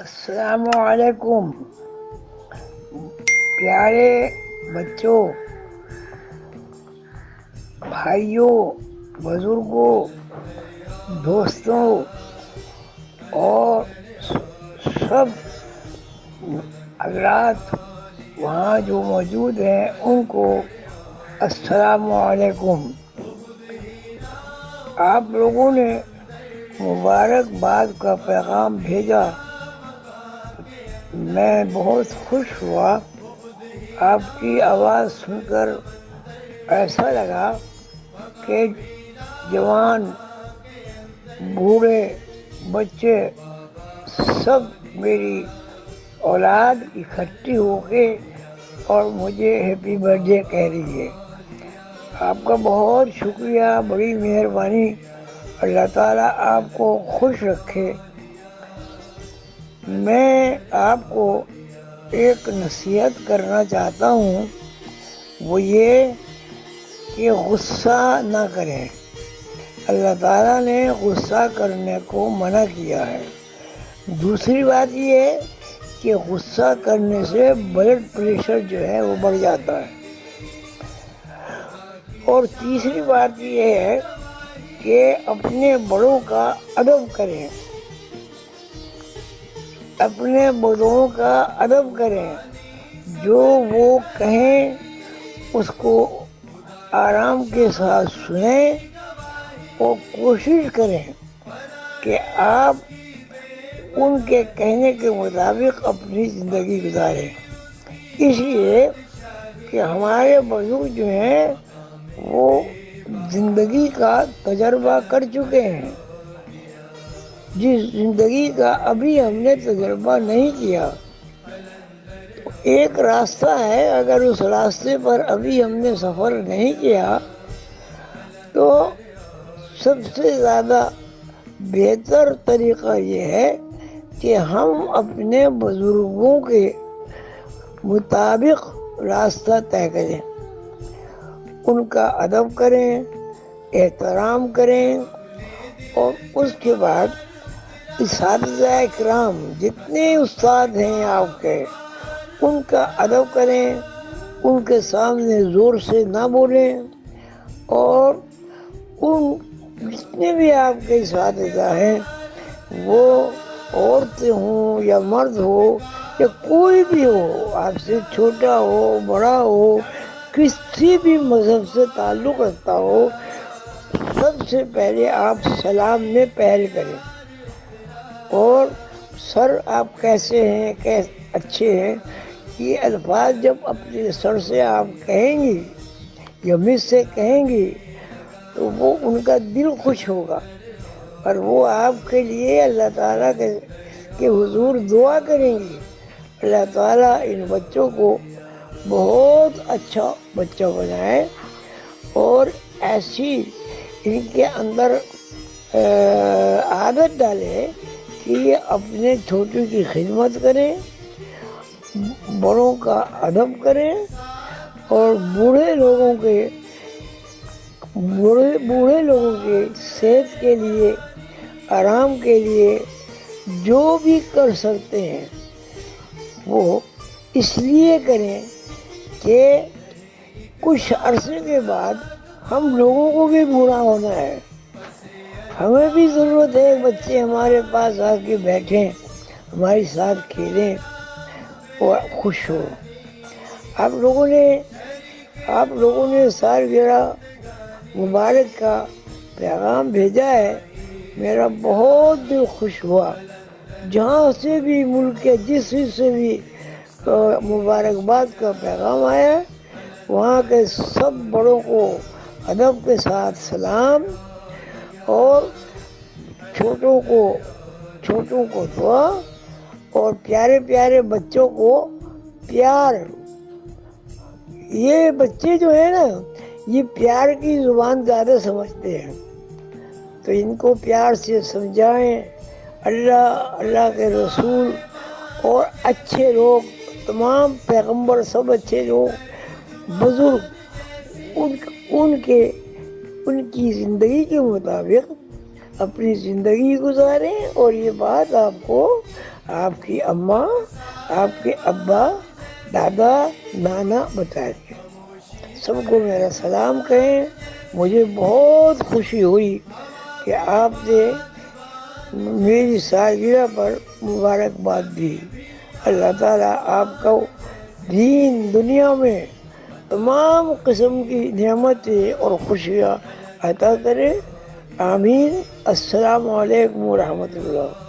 السلام علیکم پیارے بچوں، بھائیوں، بزرگوں، دوستوں اور سب حضرات وہاں جو موجود ہیں ان کو السلام علیکم۔ آپ لوگوں نے مبارکباد کا پیغام بھیجا، میں بہت خوش ہوا۔ آپ کی آواز سن کر ایسا لگا کہ جوان، بوڑھے، بچے سب میری اولاد اکٹھی ہو کے اور مجھے ہیپی برتھ ڈے کہہ رہی ہے۔ آپ کا بہت شکریہ، بڑی مہربانی۔ اللہ تعالیٰ آپ کو خوش رکھے۔ میں آپ کو ایک نصیحت کرنا چاہتا ہوں، وہ یہ کہ غصہ نہ کریں۔ اللہ تعالیٰ نے غصہ کرنے کو منع کیا ہے۔ دوسری بات یہ ہے کہ غصہ کرنے سے بلڈ پریشر جو ہے وہ بڑھ جاتا ہے۔ اور تیسری بات یہ ہے کہ اپنے بڑوں کا ادب کریں، اپنے بڑوں کا ادب کریں۔ جو وہ کہیں اس کو آرام کے ساتھ سنیں اور کوشش کریں کہ آپ ان کے کہنے کے مطابق اپنی زندگی گزاریں۔ اس لیے کہ ہمارے بزرگ جو ہیں وہ زندگی کا تجربہ کر چکے ہیں، جس زندگی کا ابھی ہم نے تجربہ نہیں کیا۔ ایک راستہ ہے، اگر اس راستے پر ابھی ہم نے سفر نہیں کیا تو سب سے زیادہ بہتر طریقہ یہ ہے کہ ہم اپنے بزرگوں کے مطابق راستہ طے کریں، ان کا ادب کریں، احترام کریں، اور اس کے بعد اساتذہ اکرام جتنے استاد ہیں آپ کے، ان کا ادب کریں، ان کے سامنے زور سے نہ بولیں، اور ان جتنے بھی آپ کے اساتذہ ہیں وہ عورتیں ہوں یا مرد ہو یا کوئی بھی ہو، آپ سے چھوٹا ہو بڑا ہو، کسی بھی مذہب سے تعلق رکھتا ہو، سب سے پہلے آپ سلام میں پہل کریں۔ اور سر آپ کیسے ہیں، اچھے ہیں، یہ الفاظ جب اپنے سر سے آپ کہیں گی یا مجھ سے کہیں گی تو وہ ان کا دل خوش ہوگا، اور وہ آپ کے لیے اللہ تعالیٰ کے حضور دعا کریں گی۔ اللہ تعالیٰ ان بچوں کو بہت اچھا بچہ بنائے اور ایسی ان کے اندر عادت ڈالے کہ یہ اپنے چھوٹوں کی خدمت کریں، بڑوں کا ادب کریں، اور بوڑھے لوگوں کے صحت کے لیے، آرام کے لیے جو بھی کر سکتے ہیں وہ اس لیے کریں کہ کچھ عرصے کے بعد ہم لوگوں کو بھی بوڑھا ہونا ہے۔ ہمیں بھی ضرورت ہے بچے ہمارے پاس آ کے بیٹھیں، ہمارے ساتھ کھیلیں اور خوش ہو۔ آپ لوگوں نے سالگرہ مبارک کا پیغام بھیجا ہے، میرا بہت دل خوش ہوا۔ جہاں سے بھی ملک کے جس سے بھی مبارکباد کا پیغام آیا، وہاں کے سب بڑوں کو ادب کے ساتھ سلام، اور چھوٹوں کو دعا، اور پیارے پیارے بچوں کو پیار۔ یہ بچے جو ہیں نا، یہ پیار کی زبان زیادہ سمجھتے ہیں، تو ان کو پیار سے سمجھائیں۔ اللہ کے رسول اور اچھے لوگ، تمام پیغمبر، سب اچھے لوگ، بزرگ، ان کی زندگی کے مطابق اپنی زندگی گزاریں، اور یہ بات آپ کو آپ کی اماں، آپ کے ابا، دادا، نانا بتائیں، سب کو میرا سلام کہیں. مجھے بہت خوشی ہوئی کہ آپ نے میری سالگرہ پر مبارکباد دی. اللہ تعالیٰ آپ کو دین دنیا میں تمام قسم کی نعمتیں اور خوشیاں عطا کرے. آمین. السلام علیکم ورحمۃ اللہ.